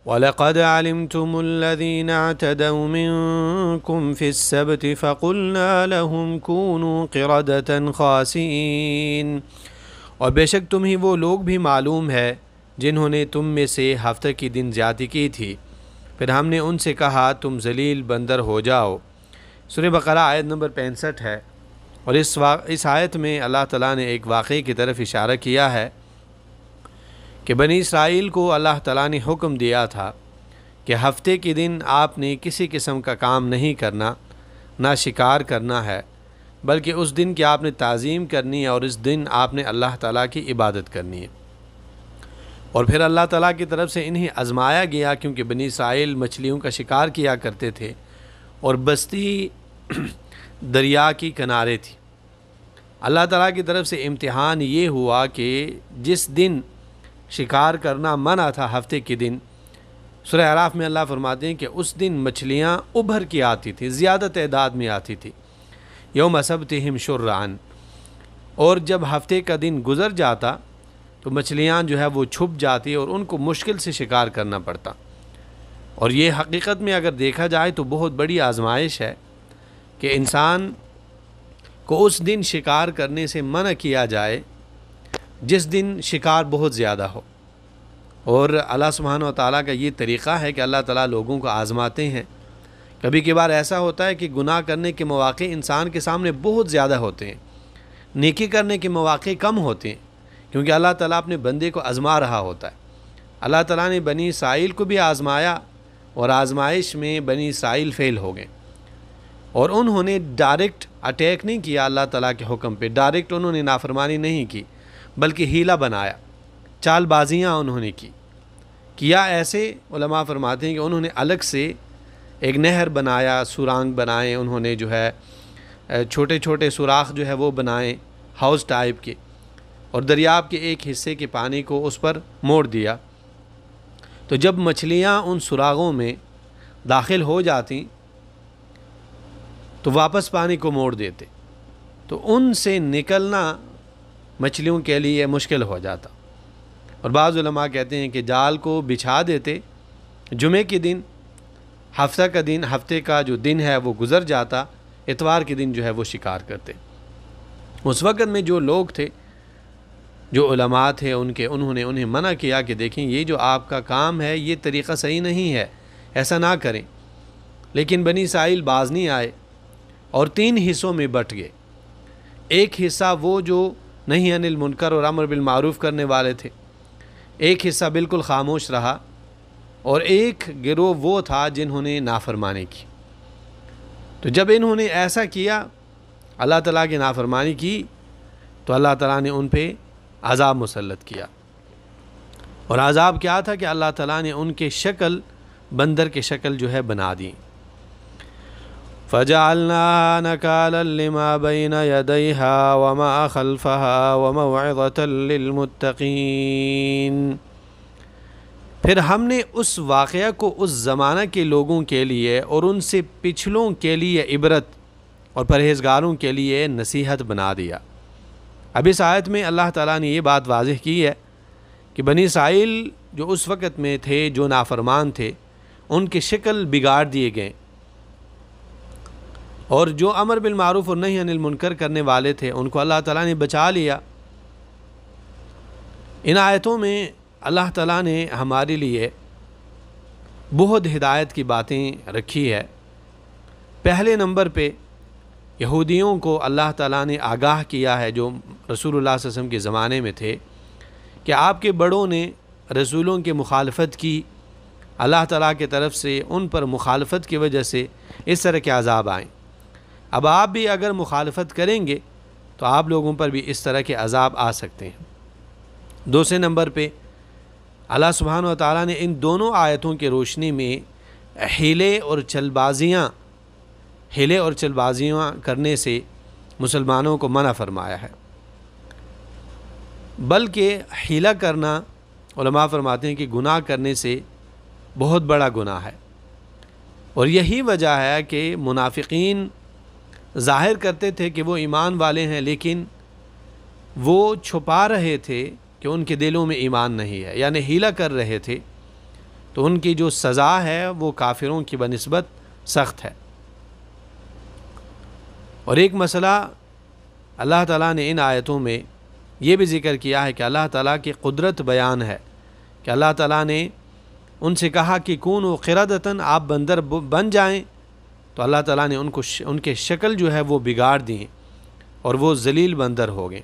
وَلَقَدْ عَلِمْتُمُ الَّذِينَ اعْتَدَوْا مِنْكُمْ فِي السَّبْتِ فَقُلْنَا لَهُمْ كُونُوا قِرَدَةً خَاسِئِينَ، اور بے شک تمہیں وہ لوگ بھی معلوم ہے جنہوں نے تم میں سے ہفتہ کی دن زیادتی کی تھی، پھر ہم نے ان سے کہا تم ذلیل بندر ہو جاؤ۔ سورہ بقرہ آیت نمبر 65 ہے، اور اس آیت میں اللہ تعالیٰ نے ایک واقعے کی طرف اشارہ کیا ہے کہ بنی اسرائیل کو اللہ تعالیٰ نے حکم دیا تھا کہ ہفتے کے دن آپ نے کسی قسم کا کام نہیں کرنا، نہ شکار کرنا ہے، بلکہ اس دن کی آپ نے تعظیم کرنی ہے، اور اس دن آپ نے اللہ تعالیٰ کی عبادت کرنی ہے۔ اور پھر اللہ تعالیٰ کی طرف سے انہیں آزمایا گیا، کیونکہ بنی اسرائیل مچھلیوں کا شکار کیا کرتے تھے اور بستی دریا کی کنارے تھی۔ اللہ تعالیٰ کی طرف سے امتحان یہ ہوا کہ جس دن شکار کرنا منع تھا ہفتے کے دن، سورہ اعراف میں اللہ فرماتے ہیں کہ اس دن مچھلیاں ابھر کے آتی تھی، زیادہ تعداد میں آتی تھی، یوم سبتہم شرعاً، اور جب ہفتے کا دن گزر جاتا تو مچھلیاں جو ہے وہ چھپ جاتی اور ان کو مشکل سے شکار کرنا پڑتا۔ اور یہ حقیقت میں اگر دیکھا جائے تو بہت بڑی آزمائش ہے کہ انسان کو اس دن شکار کرنے سے منع کیا جائے جس دن شکار بہت زیادہ ہو۔ اور اللہ سبحانہ و تعالیٰ کا یہ طریقہ ہے کہ اللہ تعالیٰ لوگوں کو آزماتے ہیں۔ کبھی کبھار ایسا ہوتا ہے کہ گناہ کرنے کے مواقع انسان کے سامنے بہت زیادہ ہوتے ہیں، نیکی کرنے کے مواقع کم ہوتے ہیں، کیونکہ اللہ تعالیٰ اپنے بندے کو آزما رہا ہوتا ہے۔ اللہ تعالیٰ نے بنی اسرائیل کو بھی آزمایا، اور آزمائش میں بنی اسرائیل فیل ہو گئے، اور انہوں نے ڈائریکٹ اٹیک نہیں کیا اللہ تعالیٰ کے حکم پہ، ڈائریکٹ انہوں نے نافرمانی نہیں کی، بلکہ ہیلہ بنایا، چال بازیاں انہوں نے کیا ایسے علماء فرماتے ہیں کہ انہوں نے الگ سے ایک نہر بنایا، سورانگ بنائے، انہوں نے جو ہے چھوٹے چھوٹے سوراخ جو ہے وہ بنائے ہاؤس ٹائپ کے، اور دریاب کے ایک حصے کے پانی کو اس پر موڑ دیا، تو جب مچھلیاں ان سراغوں میں داخل ہو جاتی تو واپس پانی کو موڑ دیتے، تو ان سے نکلنا مچھلیوں کے لیے مشکل ہو جاتا۔ اور بعض علماء کہتے ہیں کہ جال کو بچھا دیتے، جمعے کے دن ہفتے کا جو دن ہے وہ گزر جاتا، اتوار کے دن جو ہے وہ شکار کرتے۔ اس وقت میں جو لوگ تھے، جو علماء تھے انہوں نے انہیں منع کیا کہ دیکھیں یہ جو آپ کا کام ہے یہ طریقہ صحیح نہیں ہے، ایسا نہ کریں۔ لیکن بنی اسرائیل باز نہیں آئے اور 3 حصوں میں بٹ گئے۔ ایک حصہ وہ جو نہی عن المنکر اور امر بالمعروف کرنے والے تھے، ایک حصہ بالکل خاموش رہا، اور ایک گروہ وہ تھا جنہوں نے نافرمانی کی۔ تو جب انہوں نے ایسا کیا، اللہ تعالیٰ کی نافرمانی کی، تو اللہ تعالیٰ نے ان پہ عذاب مسلط کیا۔ اور عذاب کیا تھا کہ اللہ تعالیٰ نے ان کے شکل بندر کے شکل جو ہے بنا دی۔ فَجَعَلْنَاهَا نَكَالًا لِمَا بَيْنَ يَدَيْهَا وَمَا خَلْفَهَا وَمَوْعِظَةً لِلْمُتَّقِينَ، پھر ہم نے اس واقعہ کو اس زمانہ کے لوگوں کے لیے اور ان سے پچھلوں کے لیے عبرت اور پرہیزگاروں کے لیے نصیحت بنا دیا۔ اب اس آیت میں اللہ تعالیٰ نے یہ بات واضح کی ہے کہ بنی اسرائیل جو اس وقت میں تھے، جو نافرمان تھے، ان کی شکل بگاڑ دیے گئے، اور جو امر بالمعروف اور نہی عن المنکر کرنے والے تھے ان کو اللہ تعالیٰ نے بچا لیا۔ ان آیتوں میں اللہ تعالیٰ نے ہمارے لیے بہت ہدایت کی باتیں رکھی ہے۔ پہلے نمبر پہ یہودیوں کو اللہ تعالیٰ نے آگاہ کیا ہے، جو رسول اللہ صلی اللہ علیہ وسلم کے زمانے میں تھے، کہ آپ کے بڑوں نے رسولوں کی مخالفت کی، اللہ تعالیٰ کی طرف سے ان پر مخالفت کی وجہ سے اس طرح کے عذاب آئیں۔ اب آپ بھی اگر مخالفت کریں گے تو آپ لوگوں پر بھی اس طرح کے عذاب آ سکتے ہیں۔ دوسرے نمبر پہ اللہ سبحانہ و تعالیٰ نے ان دونوں آیتوں کی روشنی میں ہیلے اور چل بازیاں کرنے سے مسلمانوں کو منع فرمایا ہے، بلکہ حیلہ کرنا علماء فرماتے ہیں کہ گناہ کرنے سے بہت بڑا گناہ ہے۔ اور یہی وجہ ہے کہ منافقین ظاہر کرتے تھے کہ وہ ایمان والے ہیں، لیکن وہ چھپا رہے تھے کہ ان کے دلوں میں ایمان نہیں ہے، یعنی حیلہ کر رہے تھے تو ان کی جو سزا ہے وہ کافروں کی بنسبت سخت ہے۔ اور ایک مسئلہ اللہ تعالیٰ نے ان آیتوں میں یہ بھی ذکر کیا ہے کہ اللہ تعالیٰ کی قدرت بیان ہے کہ اللہ تعالیٰ نے ان سے کہا کہ کونوا قردۃ، آپ بندر بن جائیں، تو اللہ تعالیٰ نے ان کے شکل جو ہے وہ بگاڑ دی اور وہ ذلیل بندر ہو گئے۔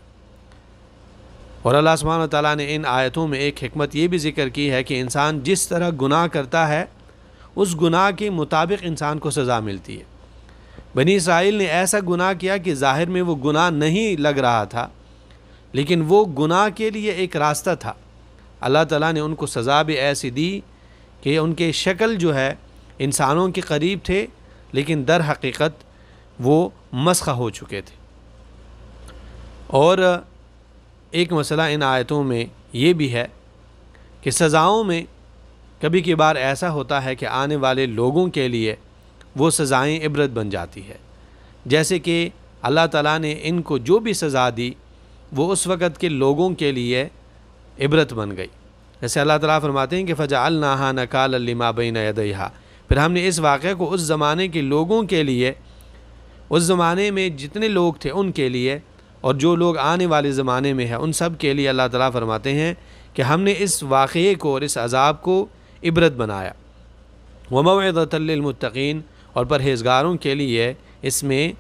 اور اللہ سبحانہ و تعالیٰ نے ان آیتوں میں ایک حکمت یہ بھی ذکر کی ہے کہ انسان جس طرح گناہ کرتا ہے اس گناہ کے مطابق انسان کو سزا ملتی ہے۔ بنی اسرائیل نے ایسا گناہ کیا کہ ظاہر میں وہ گناہ نہیں لگ رہا تھا، لیکن وہ گناہ کے لیے ایک راستہ تھا۔ اللہ تعالیٰ نے ان کو سزا بھی ایسی دی کہ ان کے شکل جو ہے انسانوں کے قریب تھے، لیکن در حقیقت وہ مسخ ہو چکے تھے۔ اور ایک مسئلہ ان آیتوں میں یہ بھی ہے کہ سزاؤں میں کبھی کبھار ایسا ہوتا ہے کہ آنے والے لوگوں کے لیے وہ سزائیں عبرت بن جاتی ہے، جیسے کہ اللہ تعالیٰ نے ان کو جو بھی سزا دی وہ اس وقت کے لوگوں کے لیے عبرت بن گئی۔ جیسے اللہ تعالیٰ فرماتے ہیں کہ فَجَعَلْنَاهَا نَكَالًا لِمَا بَيْنَ يَدَيْهَا، پھر ہم نے اس واقعے کو اس زمانے کے لوگوں کے لیے، اس زمانے میں جتنے لوگ تھے ان کے لیے اور جو لوگ آنے والے زمانے میں ہیں ان سب کے لیے اللہ تعالیٰ فرماتے ہیں کہ ہم نے اس واقعے کو اور اس عذاب کو عبرت بنایا۔ وَمَوْعِظَةً لِّلْمُتَّقِينَ، اور پرہیزگاروں کے لیے اس میں